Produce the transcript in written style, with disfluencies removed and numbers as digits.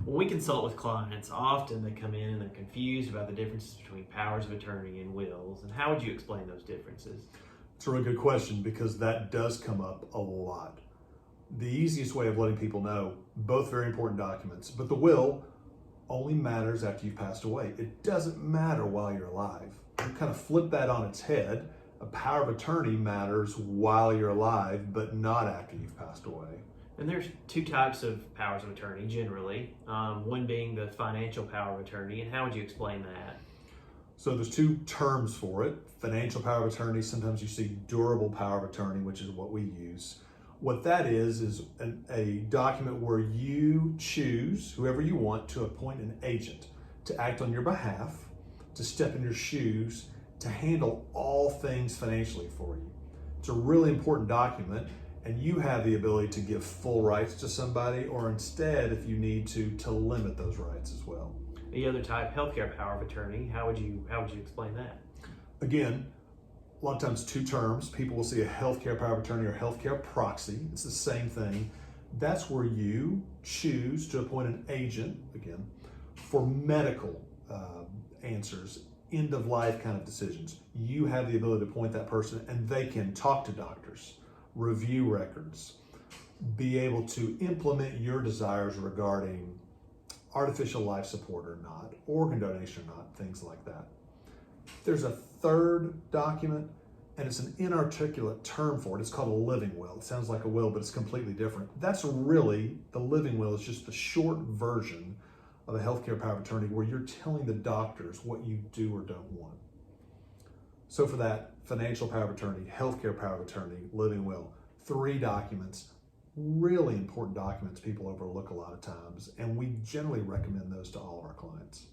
When we consult with clients, often they come in and they're confused about the differences between powers of attorney and wills. And how would you explain those differences? It's a really good question because that does come up a lot. The easiest way of letting people know, both very important documents, but the will only matters after you've passed away. It doesn't matter while you're alive. You kind of flip that on its head. A power of attorney matters while you're alive, but not after you've passed away. And there's two types of powers of attorney generally, one being the financial power of attorney. And how would you explain that? So there's two terms for it. Financial power of attorney, sometimes you see durable power of attorney, which is what we use. What that is a document where you choose whoever you want to appoint an agent to act on your behalf, to step in your shoes, to handle all things financially for you. It's a really important document, and you have the ability to give full rights to somebody, or instead, if you need to limit those rights as well. The other type, healthcare power of attorney, how would you explain that? Again, a lot of times two terms. People will see a healthcare power of attorney or healthcare proxy. It's the same thing. That's where you choose to appoint an agent, again, for medical answers, end of life kind of decisions. You have the ability to appoint that person, and they can talk to doctors, review records, be able to implement your desires regarding artificial life support or not, organ donation or not, things like that. There's a third document, and it's an inarticulate term for it. It's called a living will. It sounds like a will, but it's completely different. That's really, the living will is just the short version of a healthcare power of attorney where you're telling the doctors what you do or don't want. So for that, financial power of attorney, healthcare power of attorney, living will, three documents, really important documents people overlook a lot of times, and we generally recommend those to all of our clients.